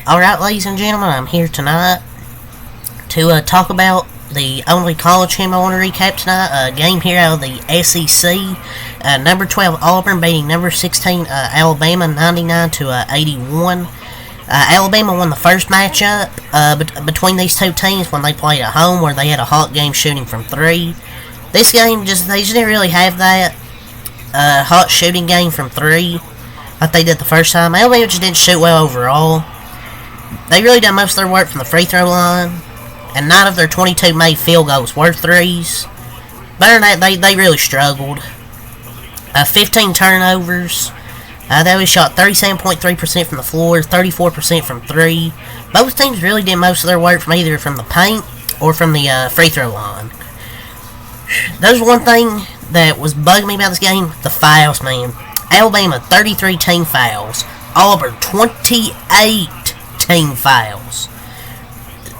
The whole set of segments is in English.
Alright, ladies and gentlemen, I'm here tonight to talk about the only college game I want to recap tonight. A game here out of the SEC. Number 12 Auburn beating number 16 Alabama 99-81. Alabama won the first matchup between these two teams when they played at home, where they had a hot game shooting from three. This game, they just didn't really have that hot shooting game from three like they did the first time. Alabama just didn't shoot well overall. They really done most of their work from the free throw line, and 9 of their 22 made field goals were threes. Better than that, they really struggled. 15 turnovers. They only shot 37.3% from the floor, 34% from three. Both teams really did most of their work from either from the paint or from the free throw line. There's one thing that was bugging me about this game: the fouls, man. Alabama 33 team fouls. Auburn 28 team fouls.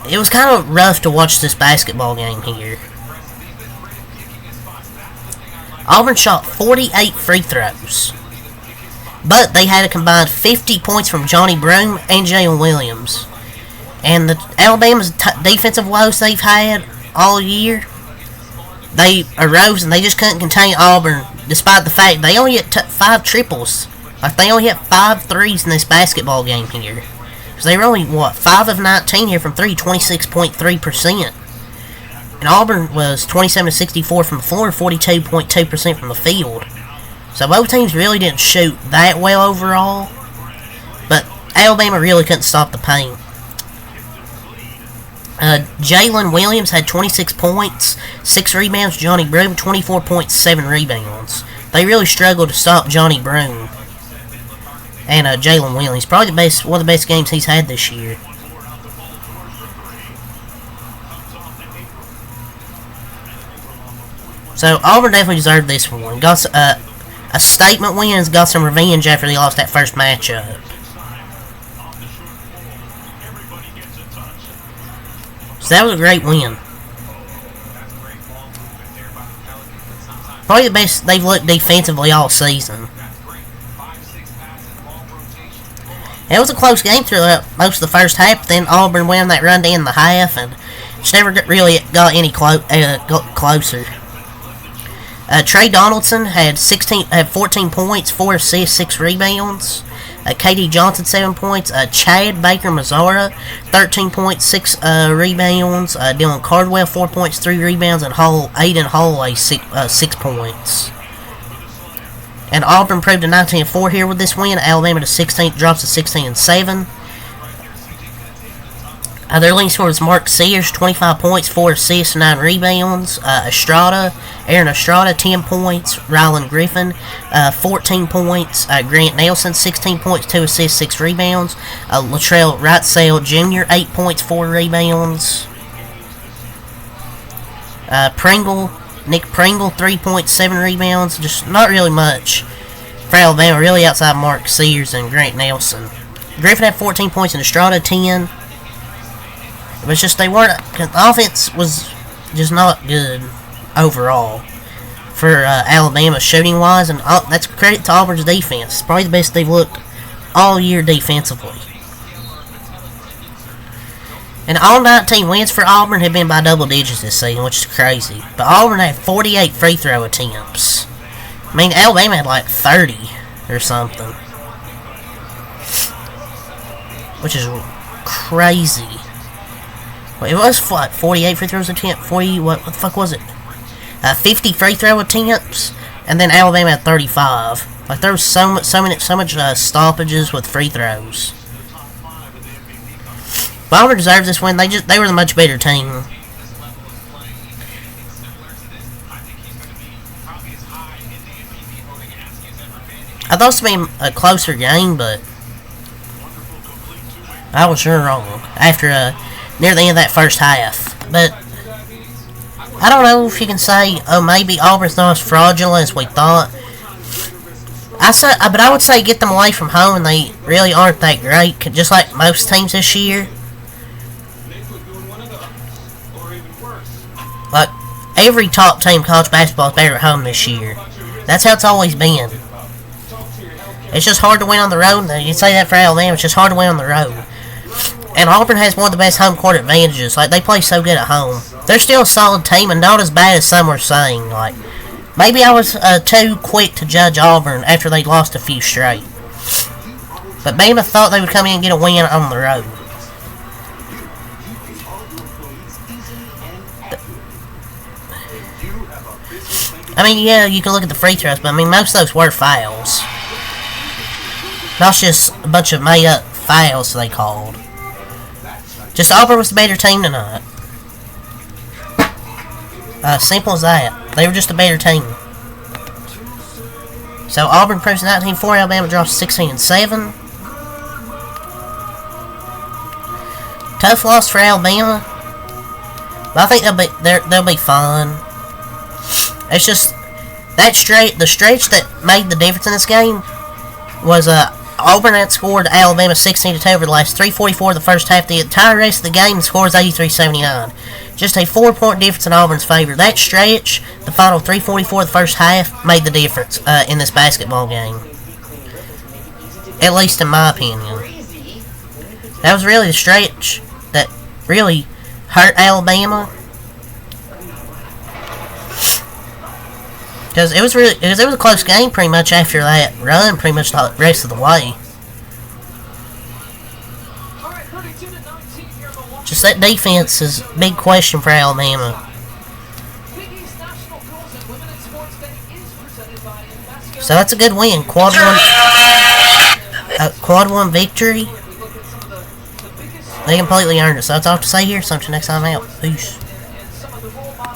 It was kind of rough to watch this basketball game here. Auburn shot 48 free throws, but they had a combined 50 points from Johnny Broome and Jalen Williams. And the Alabama's defensive woes they've had all year, they arose and they just couldn't contain Auburn, despite the fact they only hit 5 triples. Like, they only hit 5 threes in this basketball game here. Because they were only, 5 of 19 here from 3, 26.3%. And Auburn was 27-64 from the floor, 42.2% from the field. So both teams really didn't shoot that well overall. But Alabama really couldn't stop the paint. Jalen Williams had 26 points, 6 rebounds. Johnny Broome, 24.7 rebounds. They really struggled to stop Johnny Broome. And Jalen Williams, probably one of the best games he's had this year. So Auburn definitely deserved this one. Got a statement win, got some revenge after they lost that first matchup. So that was a great win. Probably the best they've looked defensively all season. It was a close game throughout most of the first half, but then Auburn won that run to end the half, and just never really got any closer. Trey Donaldson had 14 points, 4 assists, 6 rebounds. KD Johnson, 7 points. Chad Baker-Mazara, 13 points, 6 rebounds. Dylan Cardwell, 4 points, 3 rebounds. And Aiden Holloway, 6 points. And Auburn proved to 19-4 here with this win. Alabama to 16 drops to 16-7. Their leading scorer was Mark Sears, 25 points, 4 assists, 9 rebounds. Aaron Estrada, 10 points. Rylan Griffin, 14 points. Grant Nelson, 16 points, 2 assists, 6 rebounds. Latrell Wrightsell Jr., 8 points, 4 rebounds. Nick Pringle, 3.7 rebounds. Just not really much for Alabama, really, outside Mark Sears and Grant Nelson. Griffin had 14 points and Estrada 10. But it's just the offense was just not good overall for Alabama shooting wise, and that's credit to Auburn's defense. It's probably the best they've looked all year defensively. And all 19 wins for Auburn have been by double digits this season, which is crazy. But Auburn had 48 free throw attempts. I mean, Alabama had like 30 or something, which is crazy. Well, it was what, 48 free throws attempt, 40, what the fuck was it? 50 free throw attempts, and then Alabama had 35. Like, there was so much stoppages with free throws. But Auburn deserves this win. They were the much better team. I thought it would be a closer game, but I was sure wrong after near the end of that first half. But I don't know if you can say, oh, maybe Auburn's not as fraudulent as we thought. But I would say get them away from home, and they really aren't that great, just like most teams this year. Like, every top team in college basketball is better at home this year. That's how it's always been. It's just hard to win on the road. You say that for Alabama, it's just hard to win on the road. And Auburn has one of the best home court advantages. Like, they play so good at home. They're still a solid team and not as bad as some were saying. Like, maybe I was too quick to judge Auburn after they lost a few straight. But Bama thought they would come in and get a win on the road. I mean, yeah, you can look at the free throws, but I mean, most of those were fouls. Not just a bunch of made-up fouls they called. Just Auburn was the better team tonight. Simple as that. They were just a better team. So Auburn proves 19-4. Alabama drops 16-7. Tough loss for Alabama. But I think they'll be fine. It's just that the stretch that made the difference in this game was Auburn outscored Alabama 16-2 over the last 3:44 of the first half. The entire rest of the game, the score is 83-79. Just a 4-point difference in Auburn's favor. That stretch, the final 3:44 of the first half, made the difference in this basketball game. At least in my opinion. That was really the stretch that really hurt Alabama. Because it was a close game pretty much after that run, pretty much the rest of the way. Just that defense is a big question for Alabama. So that's a good win. Quad one victory. They completely earned it. So that's all I have to say here. So until next time out. Peace.